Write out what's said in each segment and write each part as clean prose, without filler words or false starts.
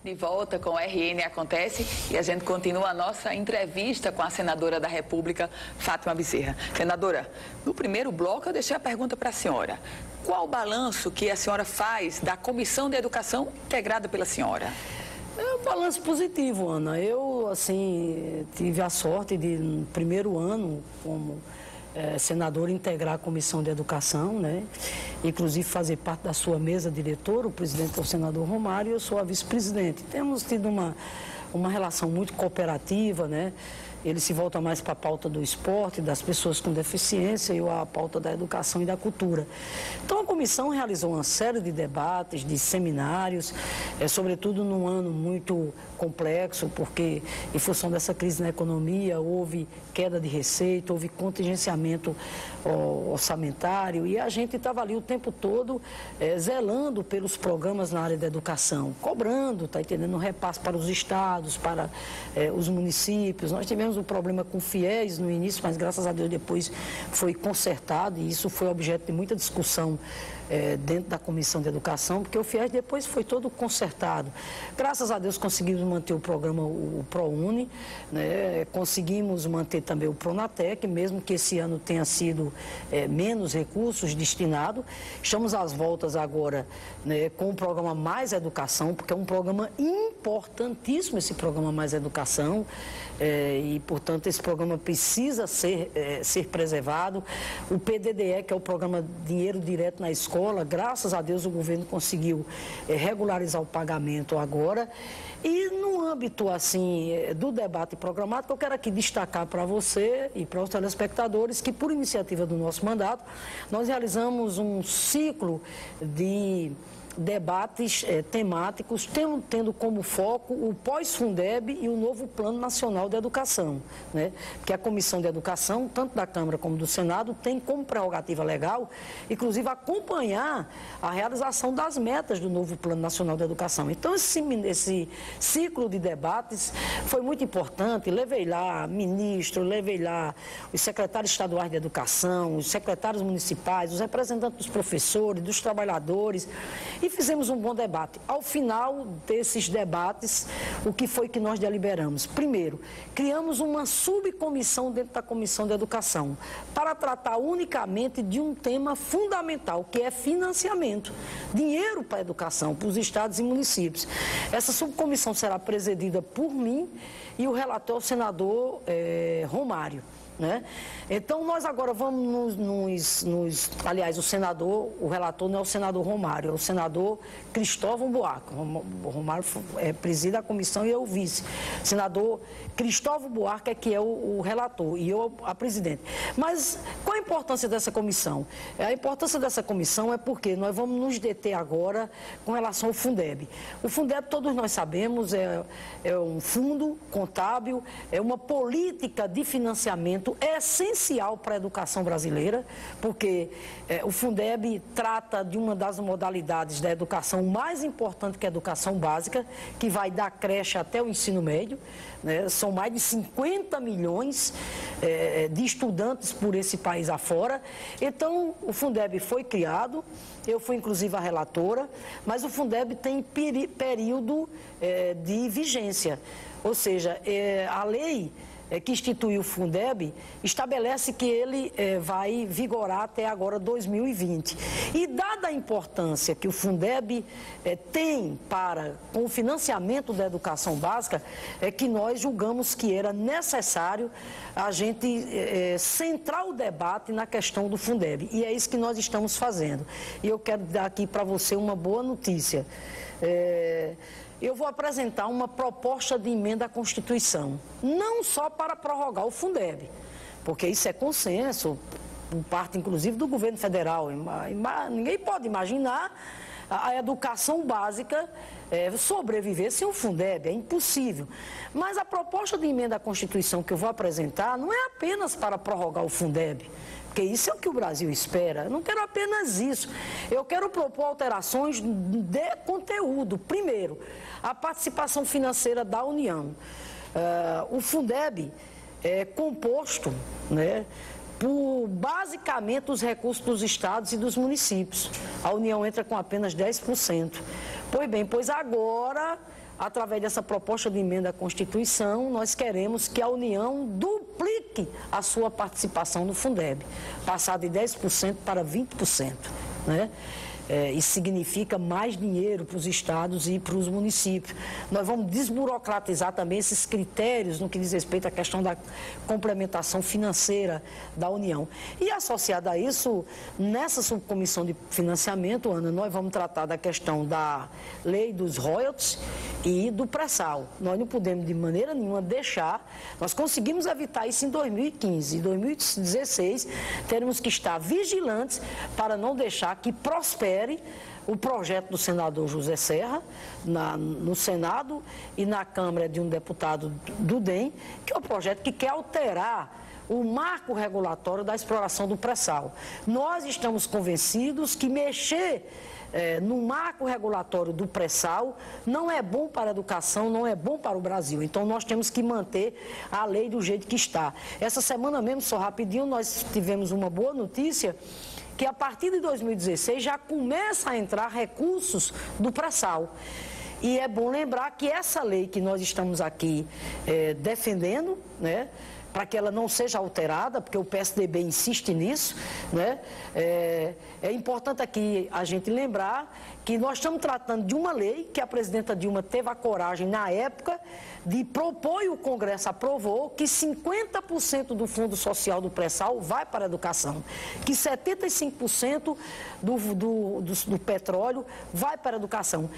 De volta com o RN Acontece e a gente continua a nossa entrevista com a senadora da República, Fátima Bezerra. Senadora, no primeiro bloco eu deixei a pergunta para a senhora. Qual o balanço que a senhora faz da Comissão de Educação integrada pela senhora? É um balanço positivo, Ana. Eu, tive a sorte de, no primeiro ano, como senador, integrar a Comissão de Educação, né? Inclusive fazer parte da sua mesa diretora. O presidente é o senador Romário e eu sou a vice-presidente. Temos tido uma relação muito cooperativa, né? Ele se volta mais para a pauta do esporte, das pessoas com deficiência, e eu a pauta da educação e da cultura. Então a comissão realizou uma série de debates, de seminários, sobretudo num ano muito complexo, porque em função dessa crise na economia houve queda de receita, houve contingenciamento orçamentário, e a gente estava ali o tempo todo zelando pelos programas na área da educação, cobrando, está entendendo, repasse para os estados, para os municípios. Nós tivemos um problema com fiéis no início, mas graças a Deus depois foi consertado, e isso foi objeto de muita discussão dentro da Comissão de Educação, porque o FIES depois foi todo consertado. Graças a Deus conseguimos manter o programa, o ProUni, né? Conseguimos manter também o Pronatec, mesmo que esse ano tenha sido menos recursos destinados. Estamos às voltas agora, né, com o programa Mais Educação, porque é um programa importantíssimo, esse programa Mais Educação, e, portanto, esse programa precisa ser preservado. O PDDE, que é o programa Dinheiro Direto na Escola, graças a Deus o governo conseguiu regularizar o pagamento agora. E no âmbito, assim, do debate programático, eu quero aqui destacar para você e para os telespectadores que, por iniciativa do nosso mandato, nós realizamos um ciclo de debates temáticos, tendo como foco o pós-Fundeb e o novo Plano Nacional de Educação, né? Porque a Comissão de Educação, tanto da Câmara como do Senado, tem como prerrogativa legal, inclusive, acompanhar a realização das metas do novo Plano Nacional de Educação. Então, esse ciclo de debates foi muito importante. Levei lá ministro, levei lá os secretários estaduais de educação, os secretários municipais, os representantes dos professores, dos trabalhadores, e fizemos um bom debate. Ao final desses debates, o que foi que nós deliberamos? Primeiro, criamos uma subcomissão dentro da Comissão de Educação para tratar unicamente de um tema fundamental, que é financiamento, dinheiro para a educação, para os estados e municípios. Essa subcomissão será presidida por mim e o relator é o senador Romário, né? Então, nós agora vamos aliás, o relator não é o senador Romário, é o senador Cristóvão Buarque. O Romário preside a comissão e eu o vice. Senador Cristóvão Buarque é que é o relator e eu a presidente. Mas qual a importância dessa comissão? A importância dessa comissão é porque nós vamos nos deter agora com relação ao Fundeb. O Fundeb, todos nós sabemos, é um fundo contábil, é uma política de financiamento essencial para a educação brasileira, porque o Fundeb trata de uma das modalidades da educação mais importante, que é a educação básica, que vai da creche até o ensino médio, né? São mais de 50 milhões de estudantes por esse país afora. Então, o Fundeb foi criado, eu fui inclusive a relatora, mas o Fundeb tem período de vigência, ou seja, a lei que instituiu o Fundeb, estabelece que ele vai vigorar até agora 2020. E dada a importância que o Fundeb tem com o financiamento da educação básica, é que nós julgamos que era necessário a gente centrar o debate na questão do Fundeb. E é isso que nós estamos fazendo. E eu quero dar aqui para você uma boa notícia. Eu vou apresentar uma proposta de emenda à Constituição, não só para prorrogar o Fundeb, porque isso é consenso, por parte inclusive do governo federal. Ninguém pode imaginar a educação básica sobreviver sem o Fundeb, é impossível. Mas a proposta de emenda à Constituição que eu vou apresentar não é apenas para prorrogar o Fundeb, porque isso é o que o Brasil espera. Eu não quero apenas isso. Eu quero propor alterações de conteúdo. Primeiro, a participação financeira da União. O Fundeb é composto, né, por basicamente os recursos dos estados e dos municípios. A União entra com apenas 10%. Pois bem, agora através dessa proposta de emenda à Constituição, nós queremos que a União duplique a sua participação no Fundeb, passar de 10% para 20%, né? Isso significa mais dinheiro para os estados e para os municípios. Nós vamos desburocratizar também esses critérios no que diz respeito à questão da complementação financeira da União. E associado a isso, nessa subcomissão de financiamento, Ana, nós vamos tratar da questão da lei dos royalties e do pré-sal. Nós não podemos de maneira nenhuma deixar, nós conseguimos evitar isso em 2015. Em 2016, teremos que estar vigilantes para não deixar que prospere o projeto do senador José Serra no Senado e na Câmara de um deputado do DEM, que é o projeto que quer alterar o marco regulatório da exploração do pré-sal. Nós estamos convencidos que mexer no marco regulatório do pré-sal não é bom para a educação, não é bom para o Brasil. Então, nós temos que manter a lei do jeito que está. Essa semana mesmo, só rapidinho, nós tivemos uma boa notícia, que a partir de 2016 já começa a entrar recursos do pré-sal. E é bom lembrar que essa lei que nós estamos aqui defendendo, né, para que ela não seja alterada, porque o PSDB insiste nisso, né? É importante aqui a gente lembrar que nós estamos tratando de uma lei que a presidenta Dilma teve a coragem, na época, de propor e o Congresso aprovou que 50% do Fundo Social do pré-sal vai para a educação, que 75% do petróleo vai para a educação.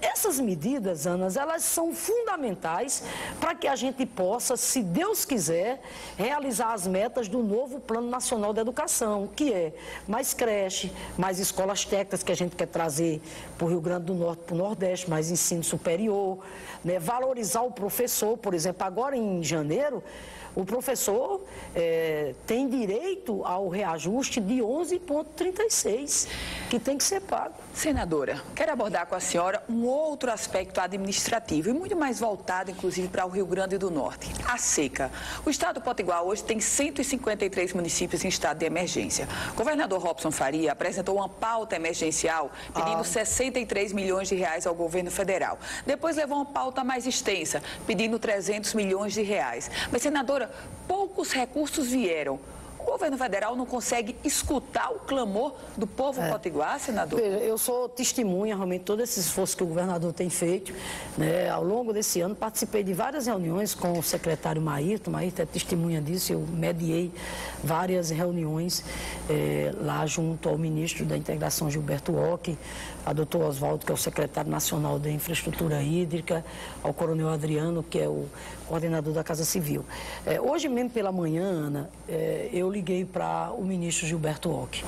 Essas medidas, Ana, elas são fundamentais para que a gente possa, se Deus quiser, realizar as metas do novo Plano Nacional de Educação, que é mais creche, mais escolas técnicas que a gente quer trazer para o Rio Grande do Norte, para o Nordeste, mais ensino superior, né? Valorizar o professor, por exemplo, agora em janeiro, o professor tem direito ao reajuste de 11,36, que tem que ser pago. Senadora, quero abordar com a senhora um outro aspecto administrativo e muito mais voltado, inclusive, para o Rio Grande do Norte, a seca. O estado do Potiguar hoje tem 153 municípios em estado de emergência. O governador Robson Faria apresentou uma pauta emergencial pedindo 63 milhões de reais ao governo federal. Depois levou uma pauta mais extensa, pedindo 300 milhões de reais. Mas, senadora, poucos recursos vieram. O governo federal não consegue escutar o clamor do povo potiguar, senador? Veja, eu sou testemunha, realmente, de todo esse esforço que o governador tem feito, né? Ao longo desse ano, participei de várias reuniões com o secretário Maírton. O Maírton é testemunha disso. Eu mediei várias reuniões lá junto ao ministro da Integração, Gilberto Ock, a doutor Oswaldo, que é o secretário nacional da Infraestrutura Hídrica, ao coronel Adriano, que é o coordenador da Casa Civil. Hoje mesmo pela manhã, Ana, eu liguei para o ministro Gilberto Ock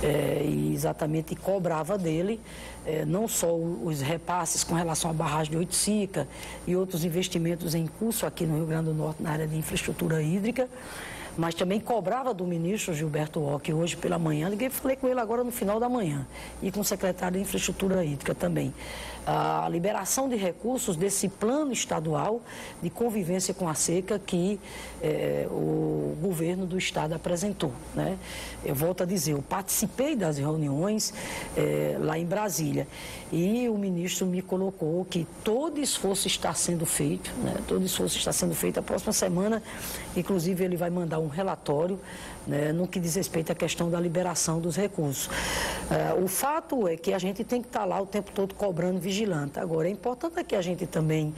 e exatamente cobrava dele não só os repasses com relação à barragem de Oiticica e outros investimentos em curso aqui no Rio Grande do Norte na área de infraestrutura hídrica, mas também cobrava do ministro Gilberto Ock hoje pela manhã. Liguei e falei com ele agora no final da manhã e com o secretário de Infraestrutura Hídrica também. A liberação de recursos desse plano estadual de convivência com a seca que o governo do estado apresentou, né? Eu volto a dizer, eu participei das reuniões lá em Brasília e o ministro me colocou que todo esforço está sendo feito, né? Todo esforço está sendo feito. A próxima semana, inclusive, ele vai mandar um relatório, né, no que diz respeito à questão da liberação dos recursos. O fato é que a gente tem que estar lá o tempo todo cobrando, vigilante. Agora, é importante aqui a gente também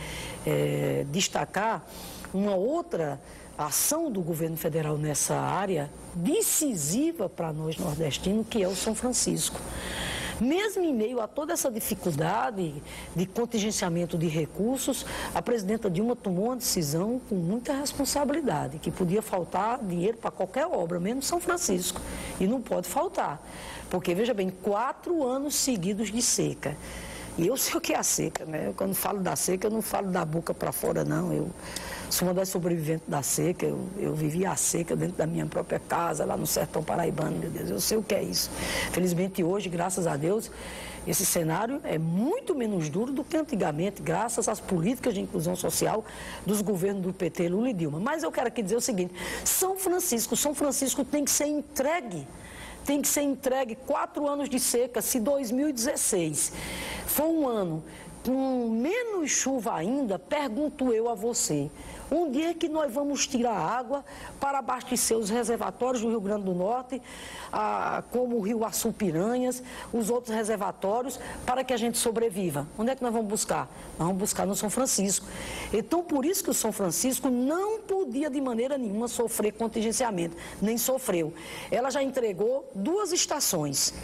destacar uma outra ação do governo federal nessa área decisiva para nós nordestinos, que é o São Francisco. Mesmo em meio a toda essa dificuldade de contingenciamento de recursos, a presidenta Dilma tomou uma decisão com muita responsabilidade, que podia faltar dinheiro para qualquer obra, menos São Francisco. E não pode faltar, porque, veja bem, 4 anos seguidos de seca. E eu sei o que é a seca, né? Quando falo da seca, eu não falo da boca para fora, não. Eu sou uma das sobreviventes da seca, eu vivi a seca dentro da minha própria casa, lá no sertão paraibano, meu Deus, eu sei o que é isso. Felizmente hoje, graças a Deus, esse cenário é muito menos duro do que antigamente, graças às políticas de inclusão social dos governos do PT, Lula e Dilma. Mas eu quero aqui dizer o seguinte, São Francisco tem que ser entregue. Tem que ser entregue 4 anos de seca, se 2016 foi um ano com menos chuva ainda, pergunto eu a você, onde é que nós vamos tirar água para abastecer os reservatórios do Rio Grande do Norte, como o Rio Açu-Piranhas, os outros reservatórios, para que a gente sobreviva? Onde é que nós vamos buscar? Nós vamos buscar no São Francisco. Então, por isso que o São Francisco não podia de maneira nenhuma sofrer contingenciamento, nem sofreu. Ela já entregou duas estações,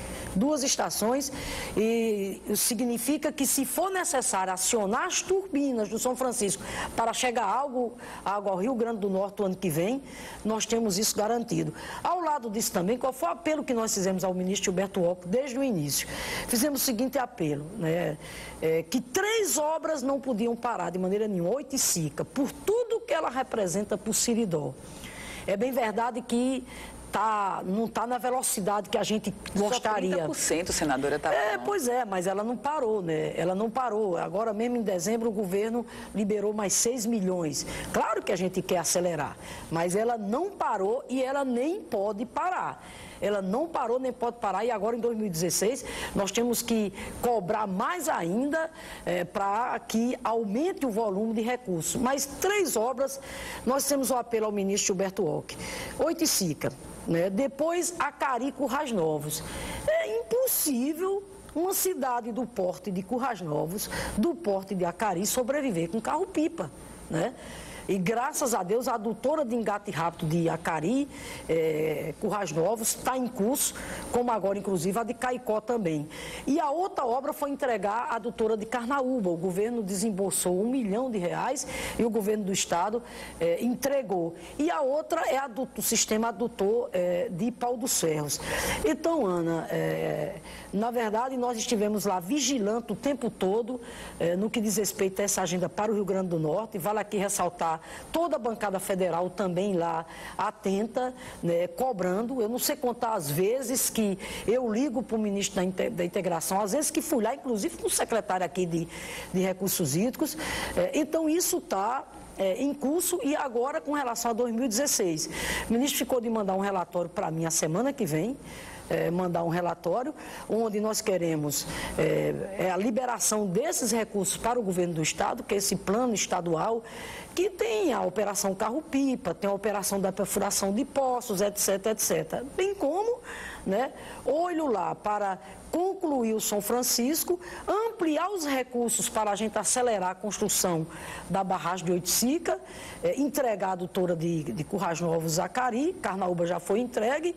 e significa que se for necessário acionar as turbinas do São Francisco para chegar água ao Rio Grande do Norte o ano que vem, nós temos isso garantido. Ao lado disso também, qual foi o apelo que nós fizemos ao ministro Gilberto Occo desde o início? Fizemos o seguinte apelo, né? Que 3 obras não podiam parar de maneira nenhuma, Oiticica, por tudo que ela representa por Siridó. É bem verdade que não está na velocidade que a gente gostaria. Só 30%, senadora, está falando. Pois é, mas ela não parou, né? Ela não parou. Agora mesmo em dezembro o governo liberou mais 6 milhões. Claro que a gente quer acelerar, mas ela não parou e ela nem pode parar. Ela não parou nem pode parar, e agora em 2016 nós temos que cobrar mais ainda para que aumente o volume de recursos. Mas 3 obras, nós temos o apelo ao ministro Gilberto Occo. Oiticica, né? Depois Acari, Currais Novos. É impossível uma cidade do porte de Currais Novos, do porte de Acari, sobreviver com carro-pipa, né? E graças a Deus a adutora de engate rápido de Acari, Currais Novos, está em curso, como agora inclusive a de Caicó também. E a outra obra foi entregar a adutora de Carnaúba. O governo desembolsou R$1 milhão e o governo do estado entregou. E a outra é o sistema adutor de Pau dos Ferros. Então, Ana, na verdade nós estivemos lá vigilando o tempo todo no que diz respeito a essa agenda para o Rio Grande do Norte. Vale aqui ressaltar toda a bancada federal também lá atenta, né, cobrando. Eu não sei contar as vezes que eu ligo para o ministro da Integração, às vezes que fui lá, inclusive com o secretário aqui de Recursos Hídricos. Então isso está em curso. E agora com relação a 2016. O ministro ficou de mandar um relatório para mim a semana que vem, mandar um relatório onde nós queremos a liberação desses recursos para o governo do estado, que é esse plano estadual, que tem a operação carro-pipa, tem a operação da perfuração de poços, etc, etc. Bem como, né, olho lá para concluir o São Francisco, ampliar os recursos para a gente acelerar a construção da barragem de Oiticica, entregar a adutora de Currais Novos, Acari, Carnaúba já foi entregue,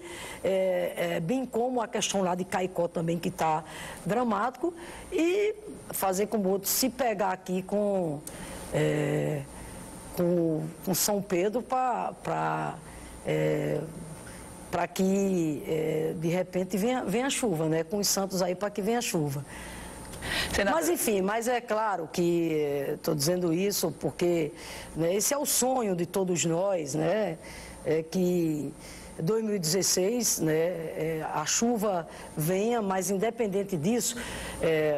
bem como a questão lá de Caicó também, que está dramático, e fazer como outros, se pegar aqui com São Pedro para que, de repente, venha a chuva, né? Com os santos aí para que venha a chuva. Mas, enfim, mas é claro que estou dizendo isso porque, né, esse é o sonho de todos nós, né? Que 2016, né, a chuva venha, mas independente disso,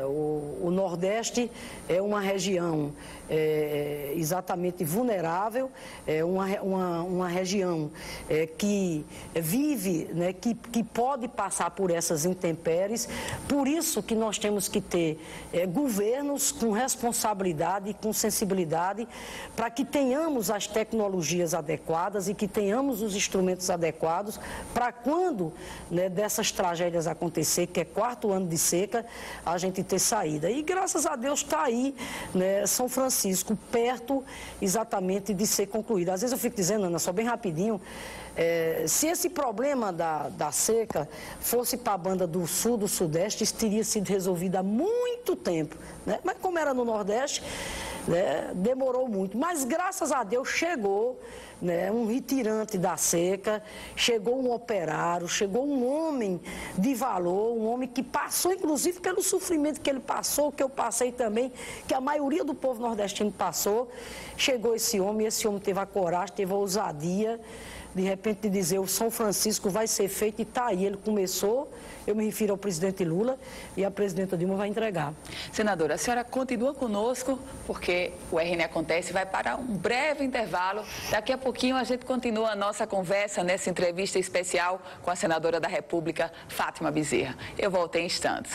o Nordeste é uma região exatamente vulnerável, uma região que vive, né, que pode passar por essas intempéries. Por isso que nós temos que ter governos com responsabilidade e com sensibilidade para que tenhamos as tecnologias adequadas e que tenhamos os instrumentos adequados para quando, né, dessas tragédias acontecer, que é 4º ano de seca, a gente ter saída. E graças a Deus está aí, né, São Francisco, perto exatamente de ser concluído. Às vezes eu fico dizendo, Ana, só bem rapidinho, se esse problema da seca fosse para a banda do sul, do sudeste, isso teria sido resolvido há muito tempo, né? Mas como era no Nordeste, né, demorou muito. Mas graças a Deus chegou, né, um retirante da seca, chegou um operário, chegou um homem de valor, um homem que passou, inclusive, pelo sofrimento que ele passou, que eu passei também, que a maioria do povo nordestino passou. Chegou esse homem teve a coragem, teve a ousadia, de repente, de dizer: o São Francisco vai ser feito, e está aí. Ele começou, eu me refiro ao presidente Lula, e a presidenta Dilma vai entregar. Senadora, a senhora continua conosco, porque o RN Acontece vai para um breve intervalo. Daqui a pouquinho a gente continua a nossa conversa nessa entrevista especial com a senadora da República, Fátima Bezerra. Eu volto em instantes.